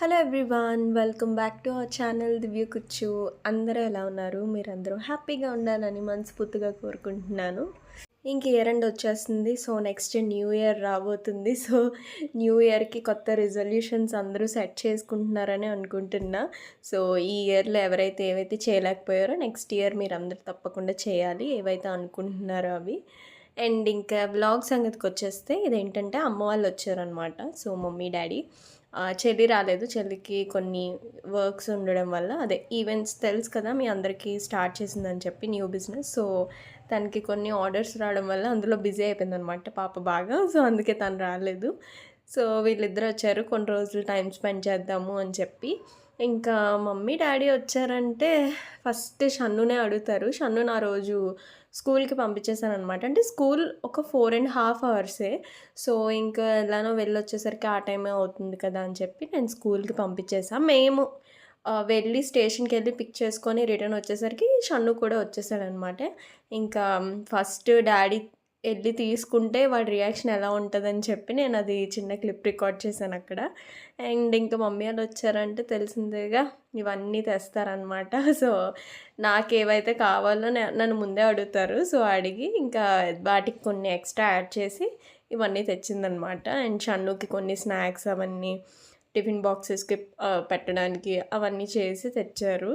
Hello everyone, welcome back to our channel Divya Kuchchu. అందరూ ఎలా ఉన్నారు? మీరందరూ హ్యాపీగా ఉండాలని మనస్ఫూర్తిగా కోరుకుంటున్నాను. ఇంక ఇయర్ ఎండ్ వచ్చేస్తుంది. సో నెక్స్ట్ న్యూ ఇయర్ రాబోతుంది. సో న్యూ ఇయర్కి కొత్త రిజల్యూషన్స్ అందరూ సెట్ చేసుకుంటున్నారని అనుకుంటున్నా. సో ఈ ఇయర్లో ఎవరైతే ఏవైతే చేయలేకపోయారో నెక్స్ట్ ఇయర్ మీరు అందరూ తప్పకుండా చేయాలి, ఏవైతే అనుకుంటున్నారో అవి. అండ్ ఇంకా వ్లాగ్ సంగతికి వచ్చేస్తే ఇదేంటంటే అమ్మ వాళ్ళు వచ్చారనమాట. సో మమ్మీ డాడీ, చెల్లి రాలేదు. చెల్లికి కొన్ని వర్క్స్ ఉండడం వల్ల, అదే ఈవెంట్స్ తెలుసు కదా మీ అందరికీ, స్టార్ట్ చేసిందని చెప్పి న్యూ బిజినెస్. సో తనకి కొన్ని ఆర్డర్స్ రావడం వల్ల అందులో బిజీ అయిపోయిందనమాట పాప బాగా. సో అందుకే తను రాలేదు. సో వీళ్ళిద్దరు వచ్చారు, కొన్ని రోజులు టైం స్పెండ్ చేద్దాము అని చెప్పి. ఇంకా మమ్మీ డాడీ వచ్చారంటే ఫస్ట్ షన్నునే అడుగుతారు. షన్ను నా రోజు స్కూల్కి పంపించేసాను అనమాట. అంటే స్కూల్ ఒక 4.5 అవర్సే. సో ఇంకా ఎలానో వెళ్ళొచ్చేసరికి ఆ టైమే అవుతుంది కదా అని చెప్పి నేను స్కూల్కి పంపించేసాను. మేము వెళ్ళి స్టేషన్కి వెళ్ళి పిక్ చేసుకొని రిటర్న్ వచ్చేసరికి షన్ను కూడా వచ్చేసాడనమాట. ఇంకా ఫస్ట్ డాడీ వెళ్ళి తీసుకుంటే వాడి రియాక్షన్ ఎలా ఉంటుందని చెప్పి నేను అది చిన్న క్లిప్ రికార్డ్ చేశాను అక్కడ. అండ్ ఇంకా మమ్మీ వాళ్ళు వచ్చారంటే తెలిసిందేగా ఇవన్నీ తెస్తారనమాట. సో నాకేవైతే కావాలో నన్ను ముందే అడుగుతారు. సో అడిగి ఇంకా వాటికి కొన్ని ఎక్స్ట్రా యాడ్ చేసి ఇవన్నీ తెచ్చిందనమాట. అండ్ షన్నుకి కొన్ని స్నాక్స్ అవన్నీ టిఫిన్ బాక్సెస్కి పెట్టడానికి అవన్నీ చేసి తెచ్చారు.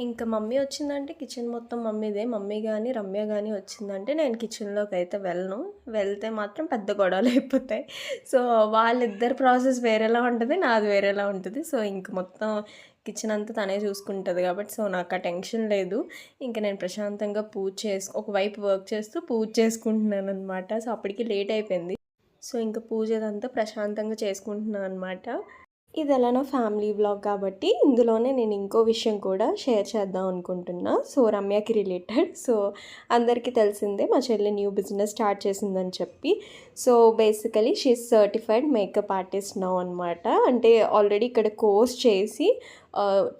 ఇంకా మమ్మీ వచ్చిందంటే కిచెన్ మొత్తం మమ్మీదే. మమ్మీ కానీ రమ్య కానీ వచ్చిందంటే నేను కిచెన్లోకి అయితే వెళ్ళను. వెళ్తే మాత్రం పెద్ద గొడవలు అయిపోతాయి. సో వాళ్ళిద్దరు ప్రాసెస్ వేరేలా ఉంటుంది, నాది వేరేలా ఉంటుంది. సో ఇంక మొత్తం కిచెన్ అంతా తనే చూసుకుంటుంది కాబట్టి సో నాకు ఆ టెన్షన్ లేదు. ఇంకా నేను ప్రశాంతంగా ఒకవైపు వర్క్ చేస్తూ పూజ చేసుకుంటున్నాను అనమాట. సో అప్పటికి లేట్ అయిపోయింది. సో ఇంకా పూజ అదంతా ప్రశాంతంగా చేసుకుంటున్నాను అనమాట. ఇది ఎలానో ఫ్యామిలీ వ్లాగ్ కాబట్టి ఇందులోనే నేను ఇంకో విషయం కూడా షేర్ చేద్దాం అనుకుంటున్నా. So రమ్యకి related. సో అందరికీ తెలిసిందే మా చెల్లి న్యూ బిజినెస్ స్టార్ట్ చేసిందని చెప్పి. So basically she's certified makeup artist now అనమాట. అంటే ఆల్రెడీ ఇక్కడ కోర్స్ చేసి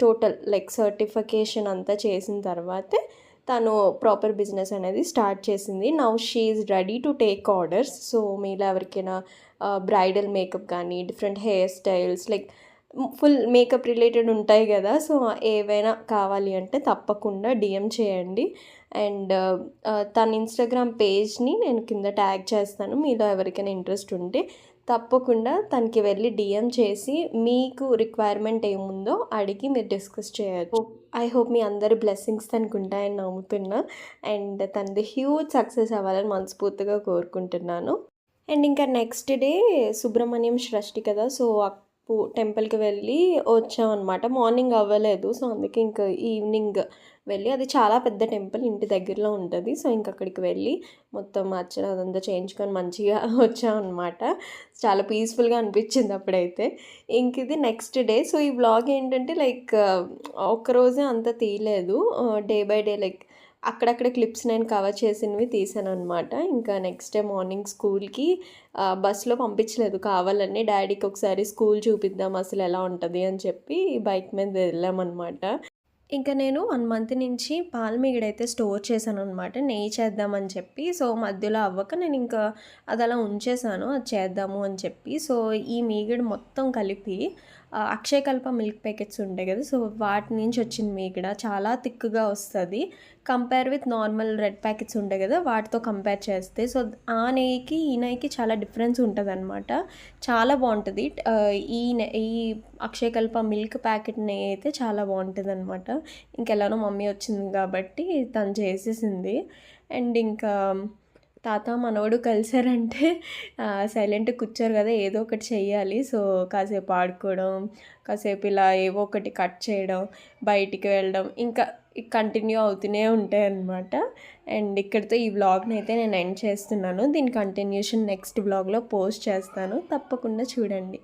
టోటల్ లైక్ సర్టిఫికేషన్ అంతా చేసిన తర్వాతే తను ప్రాపర్ బిజినెస్ అనేది స్టార్ట్ చేసింది. Now she is ready to take orders. So మీలో ఎవరికైనా బ్రైడల్ మేకప్ కానీ different hair styles like full makeup related ఉంటాయి కదా. సో ఏవైనా కావాలి అంటే తప్పకుండా డిఎం చేయండి. అండ్ తన ఇన్స్టాగ్రామ్ పేజ్ని నేను కింద ట్యాగ్ చేస్తాను. మీలో ఎవరికైనా ఇంట్రెస్ట్ ఉంటే తప్పకుండా తనకి వెళ్ళి డిఎం చేసి మీకు రిక్వైర్మెంట్ ఏముందో అడిగి మీరు డిస్కస్ చేయొచ్చు. ఐ హోప్ మీ అందరి బ్లెస్సింగ్స్ తనకు ఉంటాయని నమ్ముతున్నా. అండ్ తనది హ్యూజ్ సక్సెస్ అవ్వాలని మనస్ఫూర్తిగా కోరుకుంటున్నాను. అండ్ ఇంకా నెక్స్ట్ డే సుబ్రహ్మణ్యం షష్ఠి కదా. సో టెంపుల్కి వెళ్ళి వచ్చామన్నమాట. మార్నింగ్ అవ్వలేదు. సో అందుకే ఇంకా ఈవినింగ్ వెళ్ళి, అది చాలా పెద్ద టెంపుల్ ఇంటి దగ్గరలో ఉంటుంది. సో ఇంక అక్కడికి వెళ్ళి మొత్తం అర్చన అదంతా చేయించుకొని మంచిగా వచ్చామన్నమాట. చాలా పీస్ఫుల్గా అనిపించింది అప్పుడైతే. ఇంక ఇది నెక్స్ట్ డే. సో ఈ వ్లాగ్ ఏంటంటే లైక్ ఒక్కరోజే అంతా తీయలేదు, డే బై డే లైక్ అక్కడక్కడ క్లిప్స్ నేను కవర్ చేసినవి తీసాను అనమాట. ఇంకా నెక్స్ట్ డే మార్నింగ్ స్కూల్కి బస్సులో పంపించలేదు, కావాలని డాడీకి ఒకసారి స్కూల్ చూపిద్దాం అసలు ఎలా ఉంటుంది అని చెప్పి బైక్ మీద వెళ్ళామన్నమాట. ఇంకా నేను 1 మంత్ నుంచి పాలమీగడైతే స్టోర్ చేశాను అనమాట, నెయ్యి చేద్దామని చెప్పి. సో మధ్యలో అవ్వక నేను ఇంకా అది అలా ఉంచేసాను, అది చేద్దాము అని చెప్పి. సో ఈ మీగడ మొత్తం కలిపి అక్షయకల్ప మిల్క్ ప్యాకెట్స్ ఉంటాయి కదా. సో వాటి నుంచి వచ్చిన మీగడ చాలా థిక్గా వస్తుంది compare with normal red packets ఉంటాయి కదా, వాటితో కంపేర్ చేస్తే. సో ఆ నెయ్యికి ఈ నెయ్యికి చాలా డిఫరెన్స్ ఉంటుంది అనమాట. చాలా బాగుంటుంది. ఈ అక్షయకల్ప మిల్క్ ప్యాకెట్ నెయ్యి అయితే చాలా బాగుంటుంది అనమాట. ఇంకెలానో మమ్మీ వచ్చింది కాబట్టి తను చేసేసింది. అండ్ ఇంకా తాత మనవడు కలిసారంటే సైలెంట్గా కూర్చోరు కదా, ఏదో ఒకటి చెయ్యాలి. సో కాసేపు ఆడుకోవడం, కాసేపు ఇలా ఏవో ఒకటి కట్ చేయడం, బయటికి వెళ్ళడం ఇంకా కంటిన్యూ అవుతూనే ఉంటాయి అన్నమాట. అండ్ ఇక్కడితో ఈ వ్లాగ్ని అయితే నేను ఎండ్ చేస్తున్నాను. దీని కంటిన్యూషన్ నెక్స్ట్ వ్లాగ్లో పోస్ట్ చేస్తాను, తప్పకుండా చూడండి.